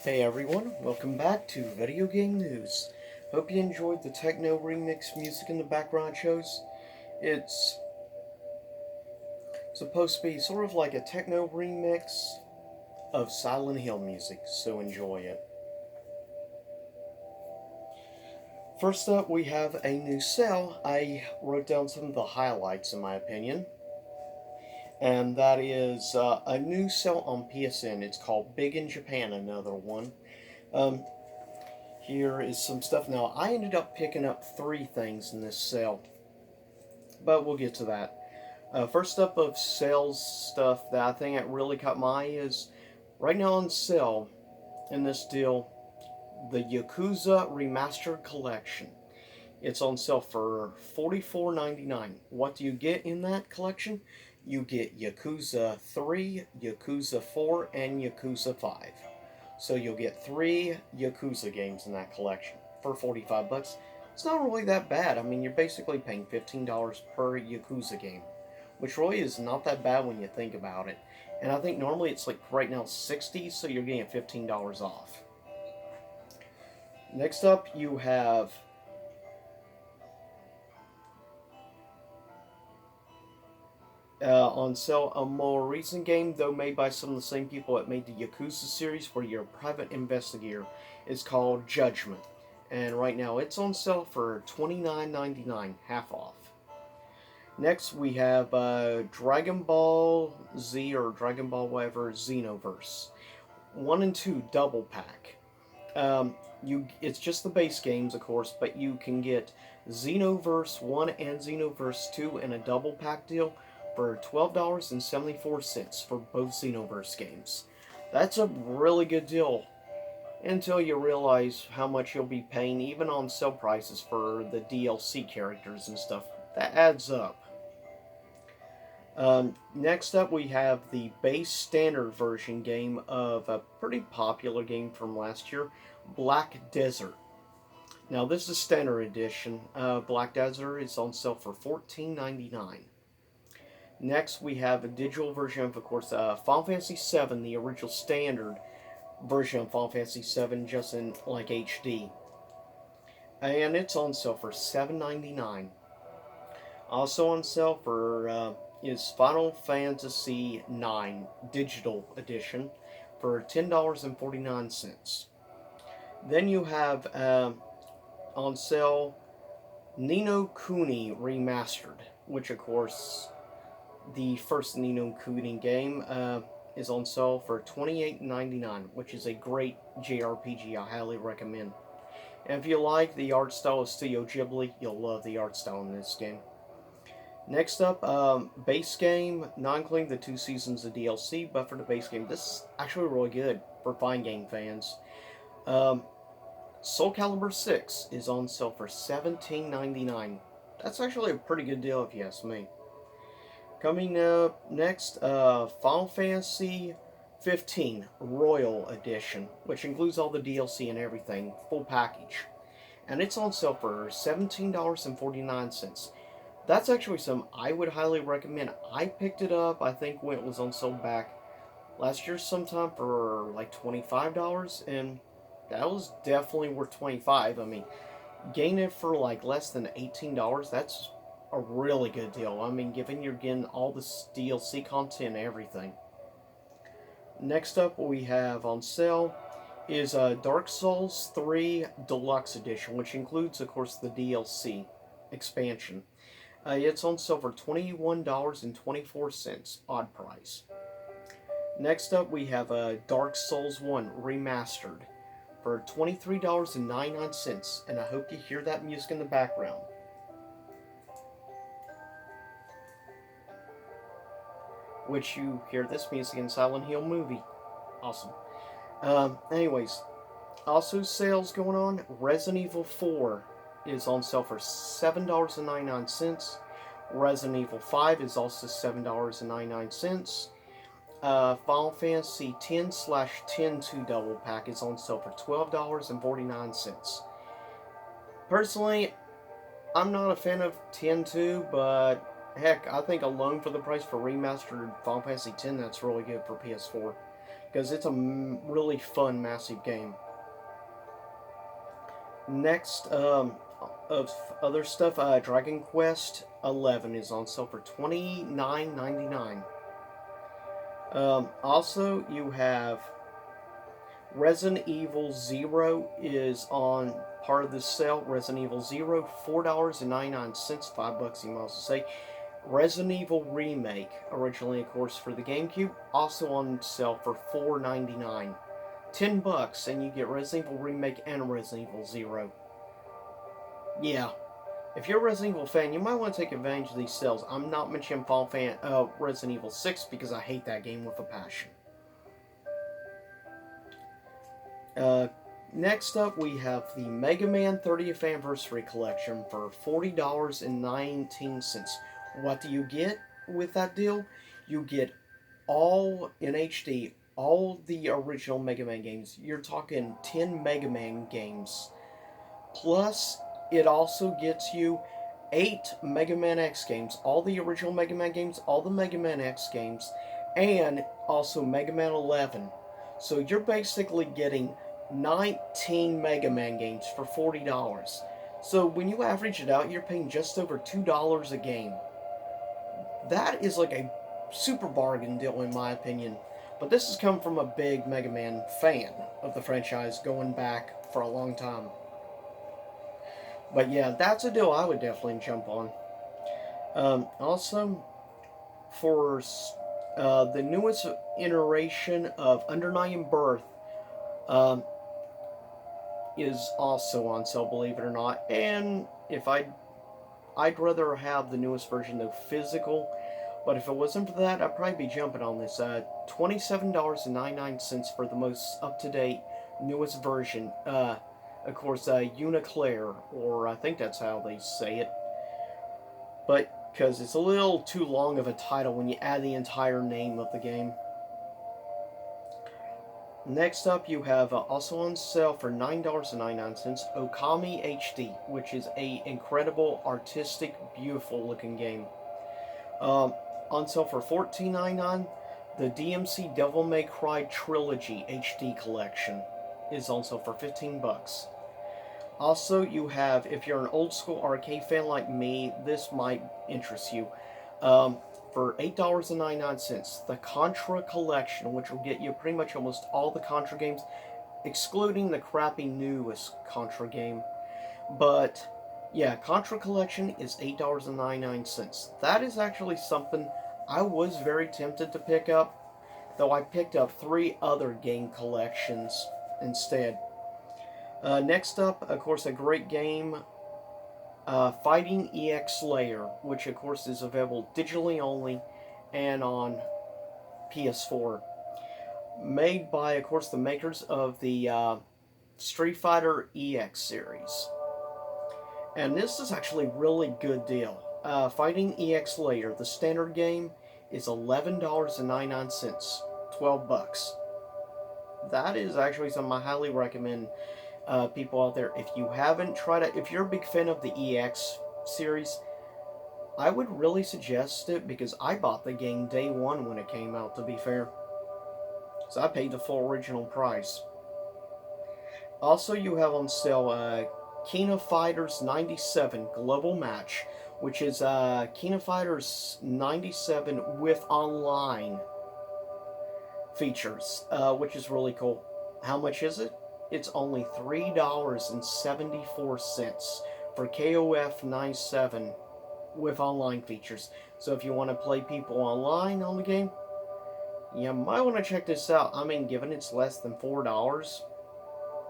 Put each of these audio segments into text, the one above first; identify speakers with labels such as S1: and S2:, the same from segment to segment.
S1: Hey everyone, welcome back to Video Game News. Hope you enjoyed the techno remix music in the background shows. It's supposed to be sort of like a techno remix of Silent Hill music, so enjoy it. First up, we have a new sale. I wrote down some of the highlights in my opinion, and that is a new sale on PSN. It's called Big in Japan, another one. Um, Here is some stuff. Now, I ended up picking up three things in this sale, but we'll get to that. First up of sales stuff that I think it really caught my eye is right now on sale in this deal, the Yakuza Remastered Collection. It's on sale for $44.99. What do you get in that collection? You get Yakuza 3, Yakuza 4, and Yakuza 5. So you'll get three Yakuza games in that collection for 45 bucks. It's not really that bad. I mean, you're basically paying $15 per Yakuza game, which really is not that bad when you think about it. And I think normally it's like right now 60, so you're getting $15 off. Next up, you have on sale a more recent game, though made by some of the same people that made the Yakuza series, where you're a private investigator. It's called Judgment, and right now it's on sale for $29.99, half off. Next, we have Dragon Ball Z or Dragon Ball whatever Xenoverse 1 and 2 double pack. It's just the base games, of course, but you can get Xenoverse 1 and Xenoverse 2 in a double pack deal for $12.74 for both Xenoverse games. That's a really good deal until you realize how much you'll be paying even on sale prices for the DLC characters and stuff. That adds up. Next up, we have the base standard version game of a pretty popular game from last year, Black Desert. Now, this is standard edition. Black Desert is on sale for $14.99. Next, we have a digital version of course, Final Fantasy VII, the original standard version of Final Fantasy VII, just in like HD. And it's on sale for $7.99. Also on sale for is Final Fantasy IX Digital Edition for $10.49. Then you have on sale Ni no Kuni Remastered, which of course the first Ni no Kuni game is on sale for $28.99, which is a great JRPG I highly recommend. And if you like the art style of Studio Ghibli, you'll love the art style in this game. Next up, base game, not including the 2 seasons of DLC, but for the base game, this is actually really good for fine game fans. Um, Soul Calibur 6 is on sale for $17.99. That's actually a pretty good deal if you ask me. Coming up next, Final Fantasy 15 Royal Edition, which includes all the DLC and everything, full package. And it's on sale for $17.49. That's actually some I would highly recommend. I picked it up, I think, when it was on sale back last year sometime for like $25, and that was definitely worth $25. I mean, getting it for like less than $18, that's a really good deal. I mean, given you're getting all this DLC content and everything. Next up, we have on sale is Dark Souls 3 Deluxe Edition, which includes, of course, the DLC expansion. It's on sale for $21.24, odd price. Next up, we have Dark Souls 1 Remastered for $23.99, and I hope you hear that music in the background. Which you hear this music in Silent Hill movie. Awesome. Anyways, also sales going on. Resident Evil 4 is on sale for $7.99. Resident Evil 5 is also $7.99. Final Fantasy 10/10 double pack is on sale for $12.49. Personally, I'm not a fan of 10/2, but heck, I think alone for the price for remastered Final Fantasy X, that's really good for PS4. because it's a really fun, massive game. Next, of other stuff, Dragon Quest 11 is on sale for $29.99. Also, you have Resident Evil Zero is on part of this sale. Resident Evil Zero, $4.99, $5 you might also say. Resident Evil Remake, originally of course for the GameCube, also on sale for $4.99. $10 and you get Resident Evil Remake and Resident Evil Zero. Yeah, if you're a Resident Evil fan, you might want to take advantage of these sales. I'm not mentioning Resident Evil 6 because I hate that game with a passion. Next up, we have the Mega Man 30th Anniversary Collection for $40.19. What do you get with that deal? You get all in HD, all the original Mega Man games. You're talking 10 Mega Man games. Plus, it also gets you 8 Mega Man X games, all the original Mega Man games, all the Mega Man X games, and also Mega Man 11. So you're basically getting 19 Mega Man games for $40. So when you average it out, you're paying just over $2 a game. That is like a super bargain deal in my opinion. But this has come from a big Mega Man fan of the franchise going back for a long time. But yeah, that's a deal I would definitely jump on. Also, for the newest iteration of Under Night in Birth, is also on sale, believe it or not. And if I'd rather have the newest version though physical, but if it wasn't for that, I'd probably be jumping on this. $27.99 for the most up-to-date newest version. Of course, Uniclair, or I think that's how they say it. But because it's a little too long of a title when you add the entire name of the game. Next up, you have also on sale for $9.99 Okami HD, which is a incredible, artistic, beautiful looking game. On sale for $14.99, the DMC Devil May Cry Trilogy HD Collection is on sale for $15. Also, you have, if you're an old school arcade fan like me, this might interest you. For $8.99, the Contra Collection, which will get you pretty much almost all the Contra games, excluding the crappy newest Contra game. But yeah, Contra Collection is $8.99. That is actually something I was very tempted to pick up, though I picked up 3 other game collections instead. Next up, of course, a great game, Fighting EX Layer, which of course is available digitally only and on PS4. Made by, of course, the makers of the Street Fighter EX series. And this is actually a really good deal. Fighting EX Layer, the standard game, is $11.99, $12. That is actually something I highly recommend people out there. If you haven't tried it, if you're a big fan of the EX series, I would really suggest it because I bought the game day one when it came out, to be fair. So I paid the full original price. Also, you have on sale King of Fighters 97 Global Match, which is King of Fighters 97 with online features, which is really cool. How much is it? It's only $3.74 for KOF 97 with online features. So if you want to play people online on the game, you might want to check this out. I mean, given it's less than $4,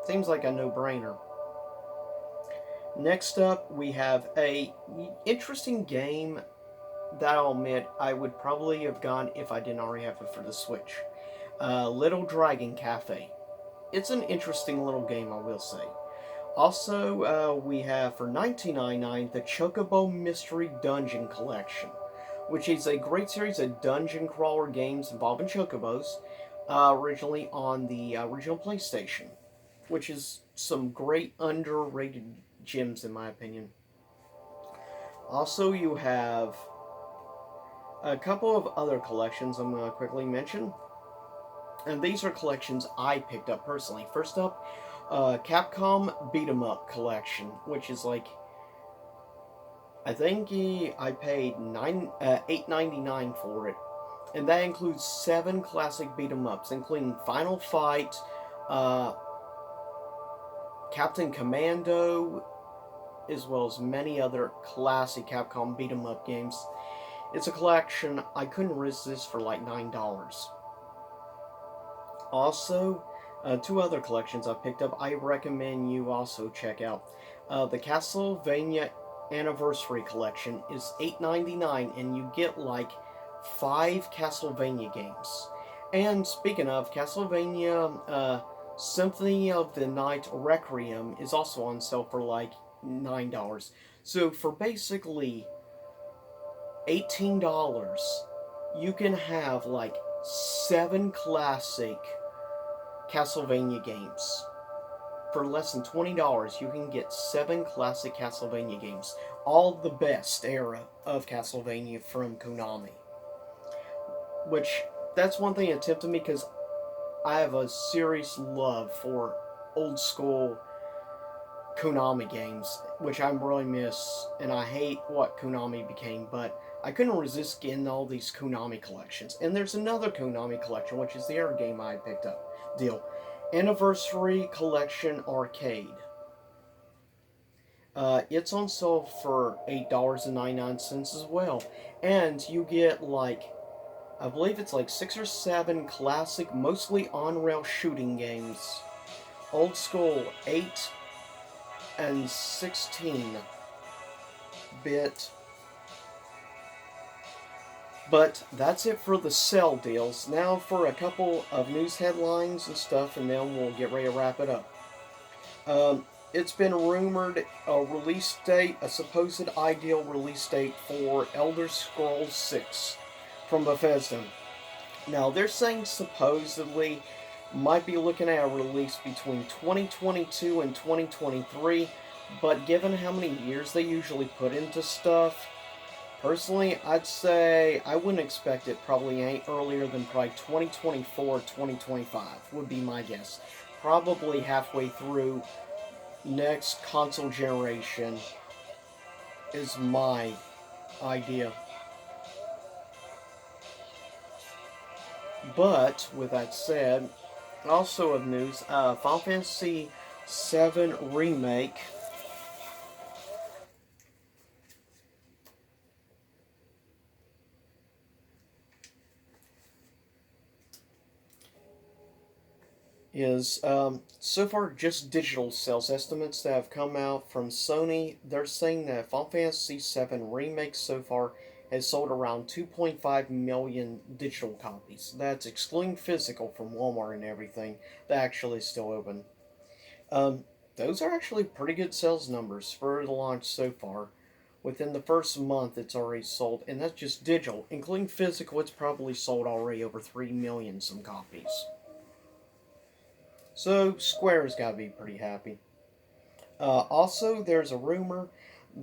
S1: seems like a no-brainer. Next up, we have a interesting game that I'll admit I would probably have gone if I didn't already have it for the Switch. Little Dragon Cafe. It's an interesting little game, I will say. Also, we have for $19.99 the Chocobo Mystery Dungeon Collection, which is a great series of dungeon crawler games involving chocobos, originally on the original PlayStation, which is some great underrated gems in my opinion. Also, you have a couple of other collections I'm going to quickly mention. And these are collections I picked up personally. First up, Capcom Beat 'em Up Collection, which is like, I think I paid $8.99 for it, and that includes 7 classic beat 'em ups, including Final Fight, uh, Captain Commando, as well as many other classic Capcom beat 'em up games. It's a collection I couldn't resist for like $9. Also, 2 other collections I picked up I recommend you also check out. The Castlevania Anniversary Collection is $8.99, and you get like 5 Castlevania games. And speaking of Castlevania, Symphony of the Night Requiem is also on sale for like $9. So for basically $18, you can have like 7 classic Castlevania games. For less than $20, you can get 7 classic Castlevania games. All the best era of Castlevania from Konami. Which, that's one thing that tempted me, because I have a serious love for old school Konami games, which I really miss, and I hate what Konami became, but I couldn't resist getting all these Konami collections. And there's another Konami collection, which is the other game I picked up. Deal. Anniversary Collection Arcade. It's on sale for $8.99 as well. And you get like, I believe it's like 6 or 7 classic, mostly on-rail shooting games. Old school 8 and 16-bit. But that's it for the sale deals. Now for a couple of news headlines and stuff, and then we'll get ready to wrap it up. It's been rumored a release date, a supposed ideal release date for Elder Scrolls 6 from Bethesda. Now they're saying supposedly might be looking at a release between 2022 and 2023, but given how many years they usually put into stuff, personally, I'd say I wouldn't expect it probably ain't earlier than probably 2024, 2025 would be my guess. Probably halfway through next console generation is my idea. But with that said, also of news, Final Fantasy VII Remake is so far just digital sales estimates that have come out from Sony. They're saying that Final Fantasy VII Remake so far has sold around 2.5 million digital copies. That's excluding physical from Walmart and everything. That actually is still open. Those are actually pretty good sales numbers for the launch so far. Within the first month, it's already sold, and that's just digital. Including physical, it's probably sold already over 3 million some copies. So Square's got to be pretty happy. Also, there's a rumor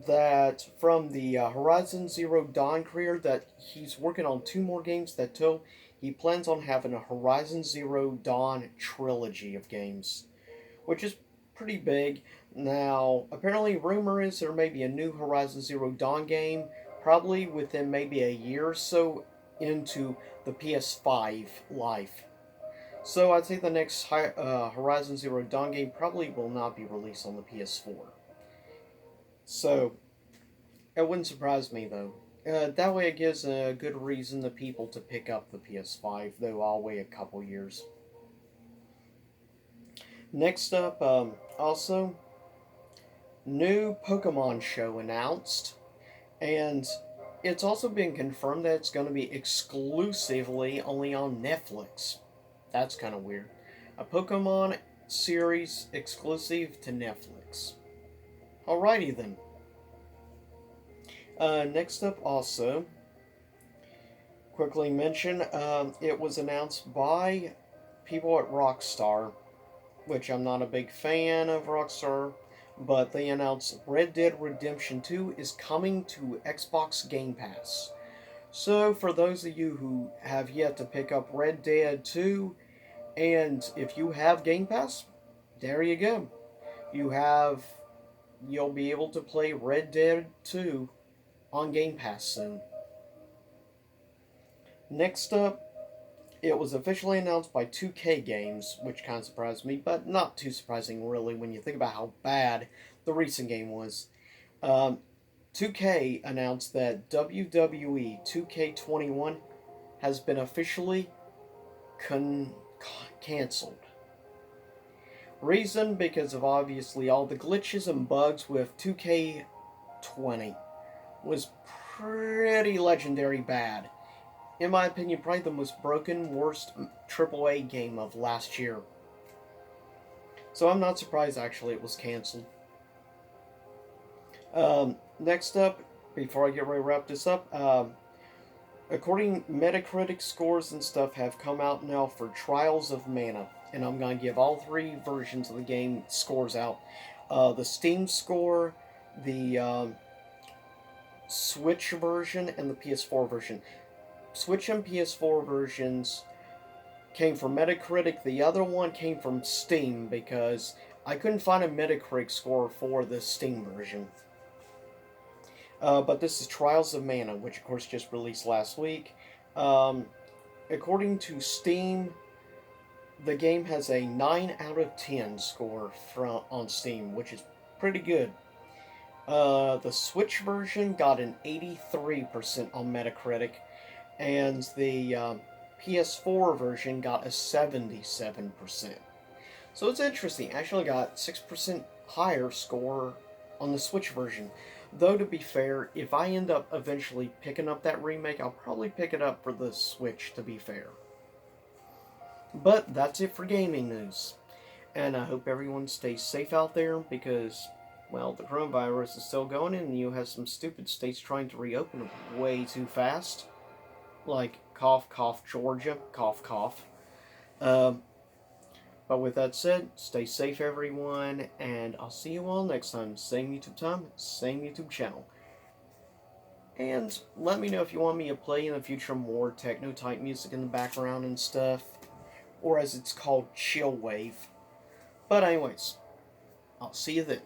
S1: that from the Horizon Zero Dawn creator that he's working on 2 more games that too. He plans on having a Horizon Zero Dawn trilogy of games, which is pretty big. Now, apparently, rumor is there may be a new Horizon Zero Dawn game, probably within maybe a year or so into the PS5 life. So I'd say the next Horizon Zero Dawn game probably will not be released on the PS4. So it wouldn't surprise me though. That way it gives a good reason to people to pick up the PS5, though I'll wait a couple years. Next up, also, new Pokemon show announced, and it's also been confirmed that it's going to be exclusively only on Netflix. That's kind of weird. A Pokemon series exclusive to Netflix. Alrighty then. Next up, also, quickly mention, it was announced by people at Rockstar, which I'm not a big fan of Rockstar, but they announced Red Dead Redemption 2 is coming to Xbox Game Pass. So, for those of you who have yet to pick up Red Dead 2, And if you have Game Pass, there you go. You'll be able to play Red Dead 2 on Game Pass soon. Next up, it was officially announced by 2K Games, which kind of surprised me, but not too surprising really when you think about how bad the recent game was. Um, 2K announced that WWE 2K21 has been officially canceled. Reason because of obviously all the glitches and bugs with 2K20 was pretty legendary bad. In my opinion, probably the most broken, worst AAA game of last year. So I'm not surprised actually it was canceled. Next up, before I get ready to wrap this up, according Metacritic scores and stuff have come out now for Trials of Mana, and I'm gonna give all three versions of the game scores out. The Steam score, the Switch version, and the PS4 version. Switch and PS4 versions came from Metacritic. The other one came from Steam because I couldn't find a Metacritic score for the Steam version. But this is Trials of Mana, which of course just released last week. According to Steam, the game has a 9 out of 10 score on Steam, which is pretty good. The Switch version got an 83% on Metacritic, and the PS4 version got a 77%. So it's interesting. Actually got 6% higher score on the Switch version. Though to be fair, if I end up eventually picking up that remake, I'll probably pick it up for the Switch, to be fair. But that's it for gaming news. And I hope everyone stays safe out there because, well, the coronavirus is still going and you have some stupid states trying to reopen way too fast. Like cough, cough, Georgia, cough, cough. But with that said, stay safe, everyone, and I'll see you all next time. Same YouTube time, same YouTube channel. And let me know if you want me to play in the future more techno-type music in the background and stuff, or as it's called, chill wave. But anyways, I'll see you then.